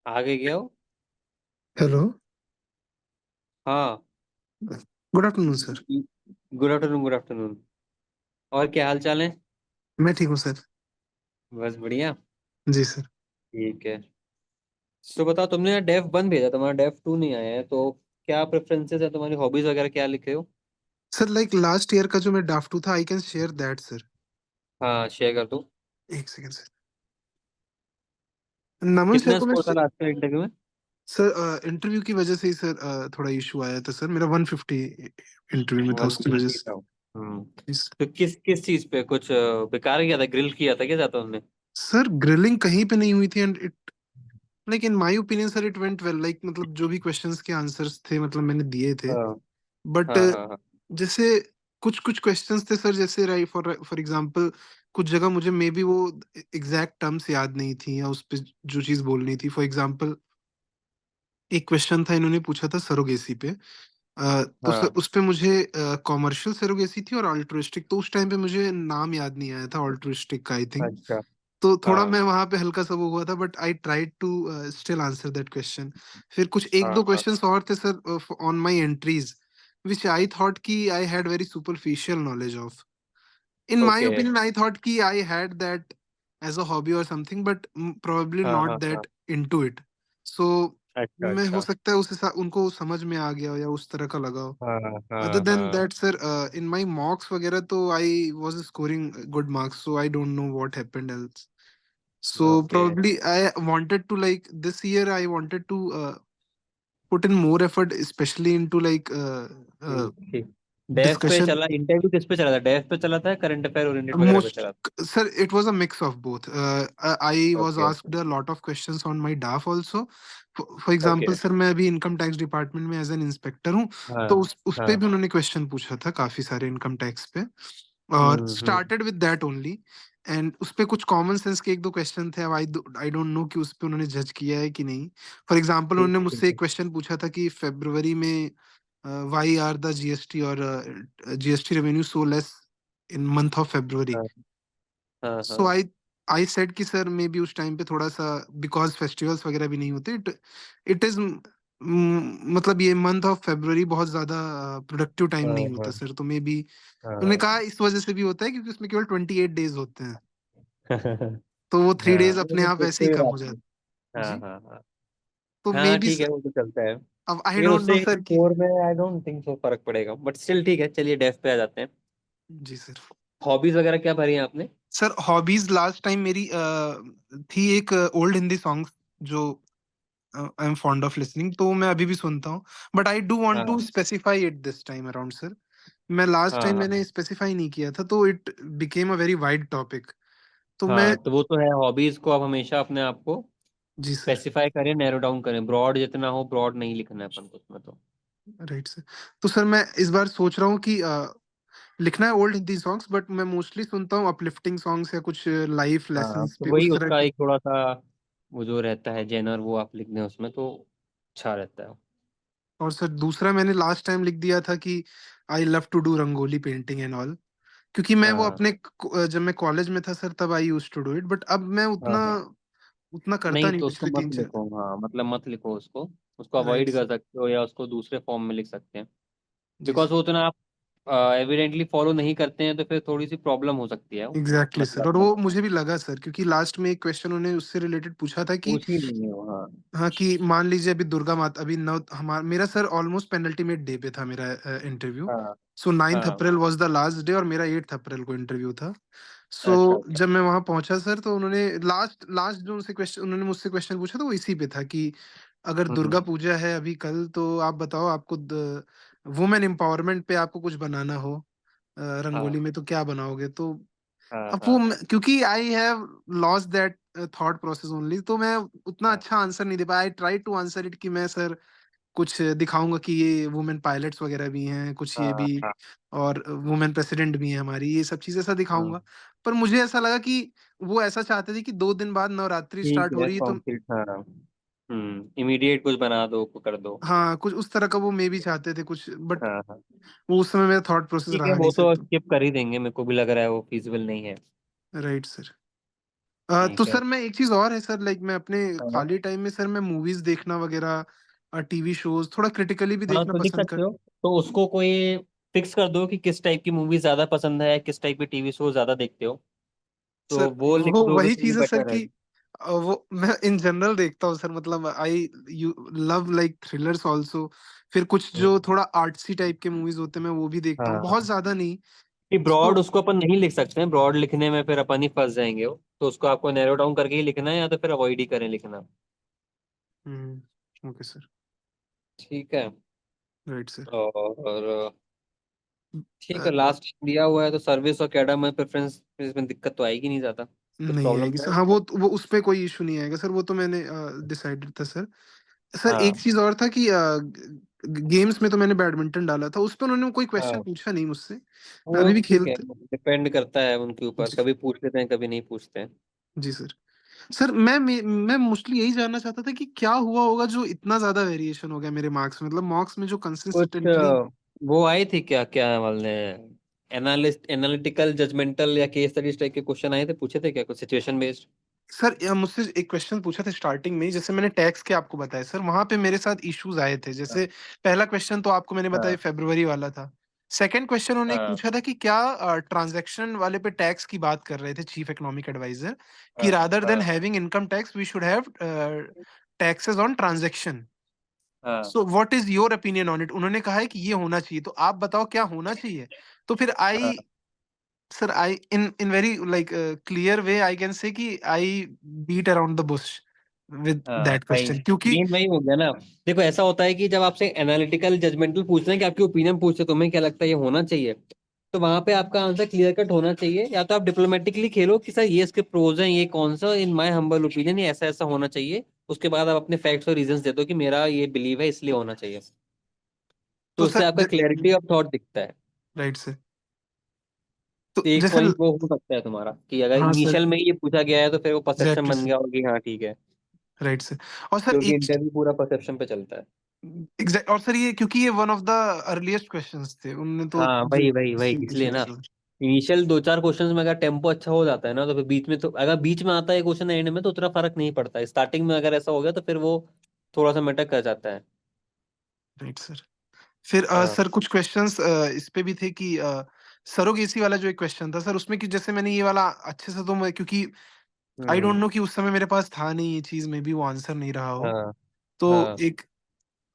आगे गया हो। हेलो। हाँ। Good afternoon sir. Good afternoon, good afternoon. और क्या हाल चाल है? मैं ठीक हूँ सर। बस बढ़िया। जी सर। ठीक है। तो बताओ, तुमने डेफ वन भेजा, तुम्हारा डेफ टू नहीं आया है, तो क्या प्रेफरेंसेस है तुम्हारी, हॉबीज वगैरह क्या लिखे हो? सर लाइक लास्ट ईयर का जो मैं ड्राफ्ट था I can share that sir. हाँ, शेयर कर दो। एक सेकंड सर। नमन सर कितना को मैं स्कोर था लास्ट का इंटरव्यू में? सर इंटरव्यू की वजह से ही सर थोड़ा इशू आया था सर। मेरा 150 इंटरव्यू में था, उसकी वजह 150 से। था। हम्म। Yes। तो किस किस चीज पे कुछ बेकार किया था, ग्रिल किया था क्या ज्यादा उन्होंने? सर ग्रिलिंग कहीं पे नहीं हुई थी and it like in my opinion sir it went well. Like मतलब जो भी क्वेश्चंस के आंसर्स थे मतलब मैंने दिए थे। हाँ बट हाँ हाँ हाँ। जैसे कुछ कुछ क्वेश्चंस थे सर, जैसे राइट फॉर फॉर एग्जांपल कुछ जगह मुझे मे बी वो एग्जैक्ट टर्म्स याद नहीं थी या उस पे जो चीज बोलनी थी। फॉर एग्जांपल एक क्वेश्चन था, इन्होंने पूछा था सरोगेसी पे। तो सर हाँ। उस पे मुझे कॉमर्शियल सरोगेसी थी और अल्ट्रुइस्टिक। तो उस टाइम पे मुझे नाम याद नहीं आया था अल्ट्रुइस्टिक का आई थिंक। अच्छा। तो थोड़ा हाँ मैं वहां पे हल्का सा वो हुआ था, but I tried to still answer that question. फिर कुछ एक हाँ दो हाँ। क्वेश्चंस और थे sir on my entries which I thought कि I had very superficial knowledge of. In my okay. opinion, I thought कि I had that as a hobby or something, but probably हाँ not हाँ हाँ। that into it. So अच्छा मैं हो अच्छा। सकता है उस हिसाब उनको समझ में आ गया हो या उस तरह का लगा हो। हाँ Other हाँ than हाँ। that, sir, in my mocks वगैरह तो I was scoring good marks, so I don't know what happened else. So okay probably I wanted to like this year I wanted to put in more effort, especially into like ठीक ठीक। Def पे discussion. चला interview, किस पे चला था? Def पे चला था, करंट अफेयर ओरिएंटेड वगैरह पे Most चला sir, it was a mix of both. I था? was okay asked a lot of questions on my DAF also. For okay. example, sir मैं अभी इनकम टैक्स डिपार्टमेंट में एज एन इंस्पेक्टर हूँ। हाँ तो उस पे हाँ। भी उन्होंने क्वेश्चन पूछा था काफी सारे इनकम टैक्स पे। और hmm. Started with that only. And उस पे कुछ कॉमन सेंस के एक दो क्वेश्चन थे। अब आई डोंट नो कि उस पे उन्होंने जज किया है कि नहीं। फॉर एग्जांपल ठीक उन्होंने है ठीक मुझसे एक है। क्वेश्चन पूछा था कि फरवरी में वाई आर द जीएसटी और GST revenue so less in month of February. हाँ हाँ सो हाँ। आई सेड कि सर मे बी उस टाइम पे थोड़ा सा बिकॉज फेस्टिवल्स वगैरह भी नहीं होते। इट इज मतलब ये मंथ ऑफ फरवरी बहुत ज्यादा प्रोडक्टिव टाइम हाँ नहीं होता हाँ सर, तो मे बी उन्होंने हाँ। कहा इस वजह से भी होता है क्योंकि उसमें केवल 28 डेज होते हैं। तो वो थ्री हाँ, डेज अपने नहीं आप तो वैसे ही कोई कम बात हो नहीं। जाते। हाँ जी। हाँ हाँ। तो मे हाँ बी ठीक है, वो तो चलता है। अब आई लेकिन डोंट नो उससे सर कि स्कोर में आई डोंट थिंक सो फर्क पड़ेगा, बट स्टिल ठीक है, चलिए डेफ पे आ जाते हैं। जी सर। हॉबीज वगैरह क्या भरी हैं आपने? सर हॉबीज लास्ट टाइम मेरी थी एक ओल्ड हिंदी सॉन्ग जो I am fond of listening, तो मैं अभी भी सुनता हूँ। But I do want to हाँ specify it this time around sir. मैं लास्ट हाँ टाइम हाँ मैंने स्पेसिफाई नहीं किया था तो it became a very wide topic. तो मैं हाँ। तो वो तो है, हॉबीज को आप हमेशा अपने आप को जी सर। स्पेसिफाई करें, नैरो डाउन करें, ब्रॉड जितना हो ब्रॉड नहीं लिखना है अपन को उसमें तो। Right sir. तो सर मैं इस बार सोच रहा हूँ कि लिखना है ओल्ड हिंदी सॉन्ग्स, बट मैं मोस्टली सुनता हूँ अपलिफ्टिंग सॉन्ग्स या कुछ लाइफ हाँ, लेसन्स तो पे वही उस तरह उसका के। एक थोड़ा सा वो जो रहता है जेनर, वो आप लिख दें उसमें तो अच्छा रहता है। और सर दूसरा मैंने लास्ट टाइम लिख दिया था कि I love to do rangoli painting and all. क्योंकि मैं वो हाँ अपने जब मैं कॉलेज में था सर तब I used to do it, but अब मैं हाँ उतना हाँ। उतना करता नहीं नहीं तो उसको पिछले मत तीन चार। लिखो, हाँ मतलब मत लिखो उसको। उसको राइट अवॉइड कर सर। सकते हो या उसको दूसरे फॉर्म में लिख सकते हैं। जी बिकॉज सर। वो उतना आप एविडेंटली फॉलो नहीं करते हैं, तो फिर थोड़ी सी प्रॉब्लम हो सकती है। एग्जैक्टली सर, मतलब और मत वो मुझे भी लगा सर क्योंकि लास्ट में एक क्वेश्चन उन्होंने उससे रिलेटेड पूछा था कि पूछ ही नहीं है वो। हाँ हाँ कि मान लीजिए अभी दुर्गा माता अभी नौ हमारा मेरा सर ऑलमोस्ट पेनल्टीमेट डे पे था मेरा इंटरव्यू। हाँ सो 9 हाँ। अप्रैल वाज द लास्ट डे और मेरा 8 अप्रैल को इंटरव्यू था। सो अच्छा अच्छा। जब मैं वहां पहुंचा सर तो उन्होंने लास्ट लास्ट जो उनसे क्वेश्चन उन्होंने मुझसे क्वेश्चन पूछा तो वो इसी पे था कि अगर दुर्गा हम्म। पूजा है अभी कल तो आप बताओ आपको वुमेन एम्पावरमेंट पे आपको कुछ बनाना हो हाँ रंगोली में तो क्या बनाओगे। तो हाँ अब वो हाँ क्योंकि I have lost that thought process only, तो मैं उतना हाँ अच्छा आंसर नहीं दे पाया। I try to answer it कि मैं सर कुछ दिखाऊंगा कि ये वुमेन पायलट्स वगैरह भी हैं कुछ ये हाँ भी, हाँ। और वुमेन प्रेसिडेंट भी है हमारी, ये सब चीजें ऐसा दिखाऊंगा। हम्म। पर मुझे ऐसा लगा कि वो ऐसा चाहते थे कि 2 दिन बाद नवरात्रि ठीक स्टार्ट हो है, रही है तो कॉन्क्रीट, हाँ। इमीडिएट कुछ बना दो, कर दो। हाँ कुछ उस तरह का वो मे भी चाहते थे कुछ, बट हाँ हाँ। वो उस समय मेरा थॉट प्रोसेस ठीक है, रहा नहीं वो सर तो तो। स्किप कर ही देंगे, मेरे को भी लग रहा है वो फिजिबल नहीं है। Right sir. तो ठीक है। सर मैं एक चीज और है सर, लाइक मैं अपने हाँ खाली टाइम में सर मैं मूवीज देखना वगैरह, टीवी शोज थोड़ा क्रिटिकली भी हाँ, देखना तो देख पसंद सकते कर। हो। तो उसको कोई फिक्स कर दो कि किस टाइप की मूवी ज्यादा पसंद है, किस टाइप की टीवी शो ज्यादा देखते हो, सर तो वो लिख वो दोगे वही तो ये चीज है सर बेटर है। कि वो मैं इन जनरल देखता हूँ सर, मतलब I you love like thrillers also. फिर कुछ जो हम्म। थोड़ा आर्टसी टाइप के मूवीज होते हैं मैं वो भी देखता हूँ, बहुत हाँ, ज्यादा नहीं। कि सो ब्रॉड उसको अपन नहीं लिख सकते हैं, ब्रॉड लिखने में फिर अपन ही फंस जाएंगे वो, तो उसको आपको नैरो डाउन करके ही लिखना है, या तो फिर अवॉइड ही करें लिखना। Okay sir. ठीक है। Right sir. और ठीक है, लास्ट दिया हुआ है तो सर्विस और कैडा में प्रेफरेंस, इसमें दिक्कत तो आएगी नहीं ज्यादा। कुछ नहीं प्रॉब्लम आएगी तो सर, है हाँ नहीं? वो उस पे कोई इशू नहीं आएगा सर, वो तो मैंने डिसाइडेड था सर। सर एक हाँ चीज और था कि गेम्स में तो मैंने बैडमिंटन डाला था, उस पर उन्होंने कोई क्वेश्चन हाँ, पूछा नहीं मुझसे। मैं वो अभी भी ठीक है, खेलते। डिपेंड करता है उनके ऊपर, जी। कभी पूछ लेते हैं कभी नहीं पूछते हैं। जी सर। सर मैं मोस्टली यही जानना चाहता था कि क्या हुआ होगा जो इतना ज्यादा वेरिएशन हो गया मेरे मार्क्स में, मतलब मार्क्स में जो कुछ कंसिस्टेंटली। वो आई थी क्या, क्या बोलते हैं, एनालिटिकल जजमेंटल या केस स्टडीज टाइप के क्वेश्चन आए थे, पूछे थे क्या कुछ सिचुएशन बेस्ड? सर मुझसे एक क्वेश्चन पूछा था स्टार्टिंग में ही, जैसे मैंने टैक्स के आपको बताया सर, वहां पे मेरे साथ इश्यूज आए थे। जैसे पहला क्वेश्चन तो आपको मैंने बताया हाँ फरवरी वाला था। सेकंड क्वेश्चन उन्होंने एक हाँ पूछा था कि क्या ट्रांजैक्शन वाले पे टैक्स की बात कर रहे थे चीफ इकोनॉमिक एडवाइजर, कि हाँ रादर देन हाँ having income tax we should have taxes on transaction. हाँ so what is your opinion on it, उन्होंने कहा है कि ये होना चाहिए, तो आप बताओ क्या होना चाहिए। तो फिर आई, हाँ sir I in very like clear way I can say कि I beat around the bush with हाँ दैट भाई, क्वेश्चन, क्योंकि मेन वही हो गया ना। देखो ऐसा होता है कि जब आपसे एनालिटिकल जजमेंटल पूछते हैं कि आपकी ओपिनियन पूछते हैं तुम्हें क्या लगता है ये होना चाहिए, तो वहां पे आपका आंसर क्लियर कट होना चाहिए। या तो आप डिप्लोमेटिकली खेलो कि सर ये इसके प्रोज हैं, ये कौन सा इन माय हम्बल ओपिनियन ये ऐसा ऐसा होना चाहिए, उसके बाद आप अपने फैक्ट्स और रीजंस दे दो कि मेरा ये बिलीव है इसलिए होना चाहिए। तो तो उससे सर आपका क्लैरिटी ऑफ थॉट दिखता है। राइट सर, तो तो एक जैसे पॉइंट वो हो सकता है तुम्हारा कि अगर हाँ सर, इनिशियल में ही ये पूछा गया है तो फिर वो परसेप्शन एग्जैक्टली बन सर। गया होगा कि हाँ ठीक है, राइट सर। और सर क्योंकि एक इंटरव्यू पूरा परसेप्शन पे चलता है। एग्जैक्ट, और सर ये क्योंकि ये one of the earliest questions थे, उन्होंने तो हाँ जो वही वही वही, सही इसलिए पूछा ना था। इनिशियल दो चार क्वेश्चंस में अगर टेम्पो अच्छा हो जाता है ना, तो फिर बीच में, तो अगर बीच में आता है क्वेश्चन एंड में तो उतना फर्क नहीं पड़ता, स्टार्टिंग में अगर ऐसा हो गया तो फिर वो थोड़ा सा मैटर कर जाता है। Right sir. फिर हाँ। सर कुछ क्वेश्चंस इस पे भी थे कि सरोगेसी वाला जो एक क्वेश्चन था सर, उसमें कि जैसे मैंने ये वाला अच्छे से, तो मैं क्योंकि आई डोंट हम्म। नो कि उस समय मेरे पास था नहीं ये चीज, में भी वो आंसर नहीं रहा हो। हाँ तो हाँ, एक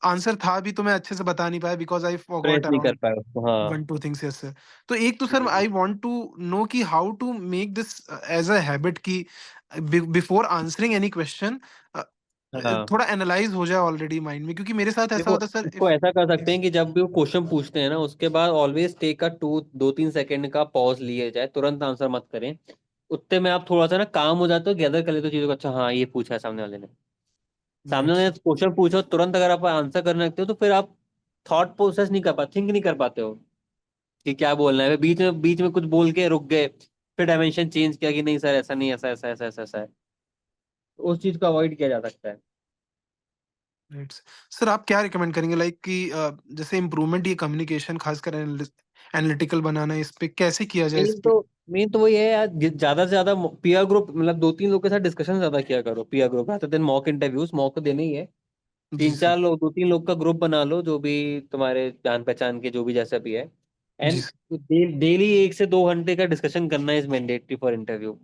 आंसर था भी तो मैं अच्छे से बता नहीं पाया बिकॉज आई प्रेस फॉरगॉट नहीं कर अराउंड पाया उसको, हाँ। One two things. Yes sir. तो एक तो sir hmm. I want to know कि how to make this as a habit कि बिफोर आंसरिंग एनी क्वेश्चन हाँ, थोड़ा एनालाइज हो जाए ऑलरेडी माइंड में, क्योंकि मेरे साथ ऐसा देखो होता है सर इसको इफ। ऐसा कर सकते यस। हैं कि जब भी वो क्वेश्चन पूछते हैं ना उसके बाद ऑलवेज टेक अ 2-3 सेकंड का पॉज लिए जाए, तुरंत आंसर मत करें। उतने में आप थोड़ा सा ना काम हो जाते हो, गैदर कर लेते हो चीजों को, अच्छा हाँ ये पूछा है सामने वाले ने। सामने राइट वाले ने सर। क्वेश्चन पूछो तुरंत अगर आप आंसर करने लगते हो तो फिर आप थॉट प्रोसेस नहीं कर पाते, थिंक नहीं कर पाते हो कि क्या बोलना है, बीच में कुछ बोल के रुक गए, फिर डायमेंशन चेंज किया कि नहीं सर ऐसा नहीं, ऐसा ऐसा ऐसा ऐसा ऐसा है। तो उस चीज को अवॉइड किया जा सकता है। Right sir. सर आप क्या रिकमेंड करेंगे लाइक कि जैसे इम्प्रूवमेंट ये कम्युनिकेशन खासकर एनालिटिकल बनाना, इस पे कैसे किया जाए इस मेन पे। तो मेन तो वही है यार, ज्यादा से ज्यादा पीयर ग्रुप, मतलब 2-3 लोग के साथ डिस्कशन ज्यादा किया करो peer group, rather than mock interviews, mock तो देने ही है। जी तीन सर। चार लोग 2-3 लोग का ग्रुप बना लो, जो भी तुम्हारे जान पहचान के जो भी जैसा भी है। जी एंड सर। डेली 1 से 2 घंटे का डिस्कशन करना इज मैंडेटरी फॉर इंटरव्यू।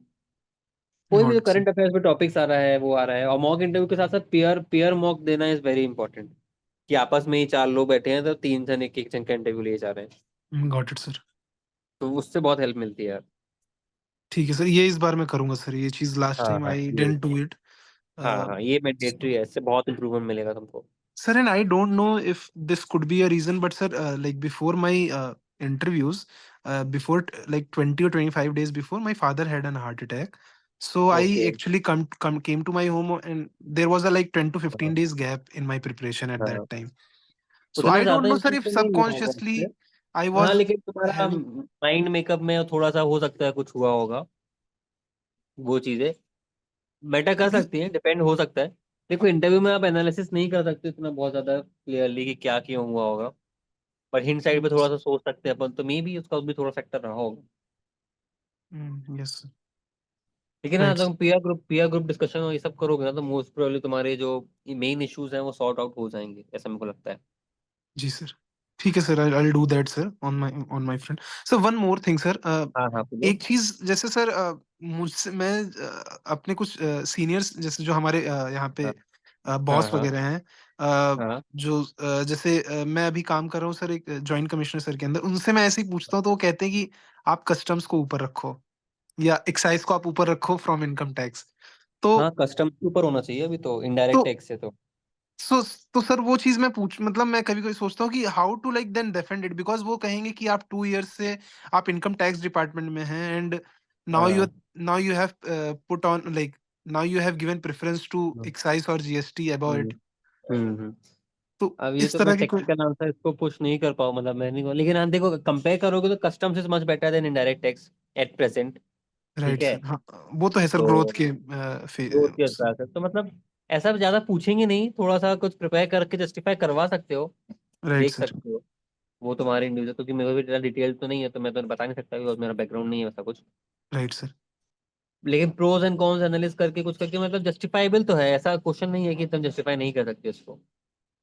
कोई भी जो got it sir. Current affairs पे टॉपिक्स आ रहा है वो आ रहा है, और मॉक इंटरव्यू के साथ साथ पीयर पीयर मॉक देना इज वेरी इंपॉर्टेंट, कि आपस में ही 4 लोग बैठे हैं तो 3 जन एक एक जन का इंटरव्यू लिए जा रहे हैं, गॉट इट सर। तो उससे बहुत हेल्प मिलती है यार। ठीक है सर, ये इस बार मैं करूंगा सर, ये चीज लास्ट हाँ टाइम हाँ आई ये, डेंट डू इट। हाँ हाँ ये मैंडेटरी है, इससे बहुत इंप्रूवमेंट मिलेगा तुमको। Sir, and I don't know if this could be a reason, but sir, like before my interviews, before like 20 or 25 days before, my father had an heart attack. So I okay. actually came to my home, and there was a like 10 to हाँ 15 days gap in my preparation at हाँ, that time. So उतना I don't ज्यादा know, sir, impact if तो नहीं हुआ होगा उससे। subconsciously I हाँ was लेकिन तुम्हारा having। माइंड मेकअप में थोड़ा सा हो सकता है कुछ हुआ होगा, वो चीजें बेटर कर सकती हैं, डिपेंड हो सकता है। देखो इंटरव्यू में आप एनालिसिस नहीं कर सकते इतना बहुत ज्यादा क्लियरली कि क्या क्यों हुआ होगा, पर हिंट साइड पे थोड़ा सा सोच सकते हैं अपन, तो मे भी उसका भी थोड़ा फैक्टर रहा होगा। Yes, sir. लेकिन हाँ, राइट तुम पीयर ग्रुप डिस्कशन और ये सब करोगे ना, तो मोस्ट प्रोबेबली तुम्हारे जो मेन इश्यूज हैं वो सॉर्ट आउट हो जाएंगे, ऐसा मेरे को लगता है। जी सर। ठीक है sir, I'll do that sir on my friend। Sir one more thing sir, हाँ हाँ, बोलो। एक चीज जैसे सर, मुझसे मैं अपने कुछ सीनियर्स जैसे जो हमारे यहाँ पे हाँ हाँ बॉस हाँ वगैरह हैं, हाँ जो जैसे मैं अभी काम कर रहा हूँ सर एक जॉइंट कमिश्नर सर के अंदर, उनसे मैं ऐसे ही पूछता हूँ तो वो कहते हैं कि आप कस्टम्स को ऊपर रखो या एक्साइज को आप ऊपर रखो फ्रॉम इनकम टैक्स। तो हाँ, कस्टम के ऊपर होना चाहिए अभी तो, तो इनडायरेक्ट टैक्स है तो। सो तो सर वो चीज मैं पूछ मतलब मैं कभी कभी सोचता हूँ कि how to like then defend it, because वो कहेंगे कि आप 2 इयर्स से आप इनकम टैक्स डिपार्टमेंट में हैं, एंड नाउ यू हाँ। Now you have put on like now you have given preference to hmm excise और GST about hmm it. Hmm. तो अब ये इस तो मैं तरह की कोई। टेक्निकल आंसर इसको पुश नहीं कर पाऊँ, मतलब मैं नहीं, लेकिन हाँ देखो, कंपेयर करोगे तो customs is much better than indirect tax at present. ठीक राइट है। सर, हाँ वो तो है सर, ग्रोथ तो के ग्रोथ के हिसाब से तो मतलब ऐसा ज्यादा पूछेंगे नहीं, थोड़ा सा कुछ प्रिपेयर करके जस्टिफाई करवा सकते हो, राइट देख सर। सकते हो। वो तुम्हारे इंडिविजुअल, क्योंकि मेरे को भी इतना डिटेल तो नहीं है, तो मैं तो बता नहीं सकता, और मेरा बैकग्राउंड नहीं है वैसा कुछ। Right sir. लेकिन प्रोज एंड कॉन्स एनालिस करके कुछ करके मतलब जस्टिफाइबल तो है, ऐसा क्वेश्चन नहीं है कि तुम जस्टिफाई नहीं कर सकते इसको।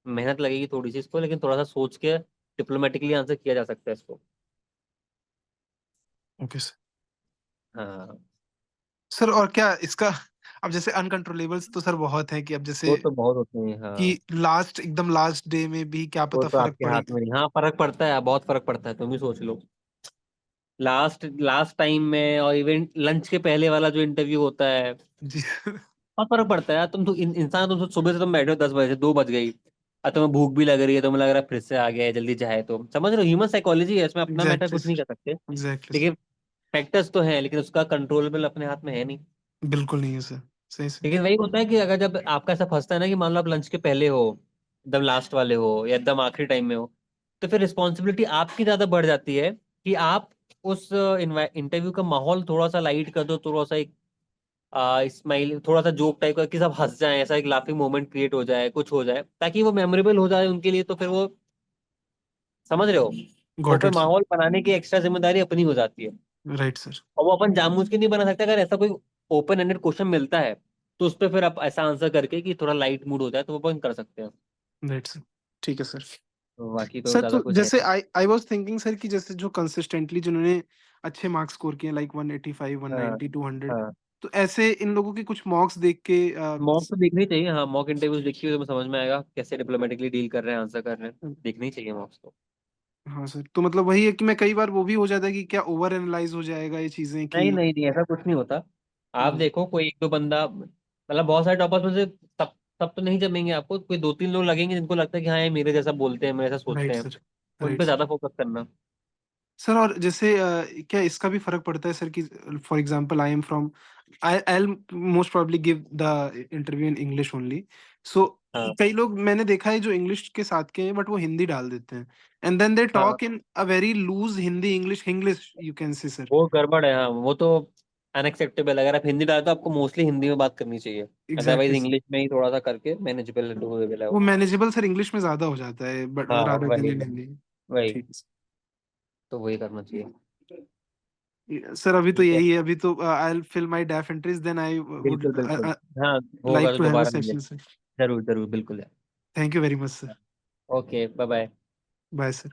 मेहनत लगेगी थोड़ी सी इसको, लेकिन थोड़ा सा सोच के डिप्लोमेटिकली आंसर किया जा सकता है इसको। Okay sir. हाँ। सर और क्या इसका, अब जैसे अनकंट्रोलेबल्स तो सर बहुत है कि अब जैसे वो तो बहुत होते हैं, कि हाँ। लास्ट एकदम लास्ट डे में भी क्या वो पता तो फर्क आपके पड़े। हाथ में नहीं, हाँ फर्क पड़ता है, बहुत फर्क पड़ता है, तुम भी सोच लो। लास्ट लास्ट टाइम में और इवेंट लंच के पहले वाला जो इंटरव्यू होता है, जी बहुत फर्क पड़ता है यार। तुम तो इंसान, तुम सुबह से तुम बैठे हो 10 बजे से 2 बज गई, और तुम्हें भूख भी लग रही है, तुम्हें लग रहा है फिर से आ गया है, जल्दी चाहे तो, समझ रहे हो, ह्यूमन साइकोलॉजी है इसमें, अपना मैटर एग्जैक्टली कुछ नहीं सर। कर सकते। Exactly sir. लेकिन फैक्टर्स तो हैं, लेकिन उसका कंट्रोलेबल अपने हाथ में है नहीं। बिल्कुल नहीं है सर। सही सर। लेकिन वही होता है कि अगर जब आपका ऐसा फंसता है ना, कि मान लो आप लंच के पहले हो, एकदम लास्ट वाले हो या एकदम आखिरी टाइम में हो, तो फिर रिस्पॉन्सिबिलिटी आपकी ज्यादा बढ़ जाती है कि आप उस इंटरव्यू का माहौल थोड़ा सा लाइट कर दो, थोड़ा सा एक स्माइल, थोड़ा सा जोक टाइप का, कि सब हंस जाए, ऐसा एक लाफिंग मोमेंट क्रिएट हो जाए, कुछ हो जाए, ताकि वो मेमोरेबल हो जाए उनके लिए, तो फिर वो, समझ रहे हो, वो गॉट फिर इट सर। माहौल बनाने की एक्स्ट्रा जिम्मेदारी अपनी हो जाती है। Right sir. और वो अपन जानबूझ के नहीं बना सकता, अगर ऐसा कोई ओपन एंडेड क्वेश्चन मिलता है, तो उस पर फिर आप ऐसा आंसर करके कि थोड़ा लाइट मूड हो जाए, तो वो अपन कर सकते हैं। Right sir. ठीक है सर। तो बाकी तो सर ज्यादा तो कुछ है जैसे नहीं। आई आई वाज थिंकिंग सर कि जैसे जो कंसिस्टेंटली जिन्होंने अच्छे मार्क्स स्कोर किए लाइक 185 हाँ 190 200, हाँ। तो ऐसे इन लोगों के कुछ मॉक्स देख के मॉक तो देखनी चाहिए, हाँ मॉक इंटरव्यूज देखी हुई तो समझ में आएगा कैसे डिप्लोमेटिकली डील कर रहे हैं, आंसर कर रहे हैं, देखनी चाहिए मॉक्स तो। हाँ सर, तो मतलब वही है कि मैं कई बार वो भी हो जाता है कि क्या ओवर एनालाइज हो जाएगा ये चीजें कि। नहीं नहीं नहीं, ऐसा कुछ नहीं होता। आप हम्म। देखो, कोई एक दो बंदा, मतलब बहुत सारे टॉपर्स में से सब सब तो नहीं जमेंगे आपको, कोई 2-3 लोग लगेंगे जिनको लगता है कि हाँ ये मेरे जैसा बोलते हैं, मेरे जैसा सोचते राइट हैं, सर। उन राइट पे सर। ज्यादा फोकस करना। सर और जैसे क्या इसका भी फर्क पड़ता है सर कि for example I am from, I I most probably give the interview in English only. So हाँ कई लोग मैंने देखा है जो इंग्लिश के साथ के हैं बट वो हिंदी डाल देते हैं, एंड देन दे हाँ, talk in a very loose Hindi English English you can say sir. वो गड़बड़ है, हाँ वो तो अनएक्सेप्टेबल। अगर आप हिंदी डालते हो, आपको मोस्टली हिंदी में बात करनी चाहिए, अदरवाइज एग्जैक्टली सर। इंग्लिश में ही थोड़ा सा करके मैनेजेबल डूएबल है वो वो। मैनेजेबल सर इंग्लिश में ज्यादा हो जाता है बट हाँ रादर देन वही इन वही हिंदी। वही, ठीक है तो वही करना चाहिए। सर। अभी तो ठीक है, यही है, अभी तो I will fill my DAF entries then I would बिल्कुल बिल्कुल। हाँ, होगा लाइक तो टू हैव अ दोबारा मिले। Session sir. जरूर जरूर, बिल्कुल है। Thank you very much sir. Okay, bye bye. Bye sir.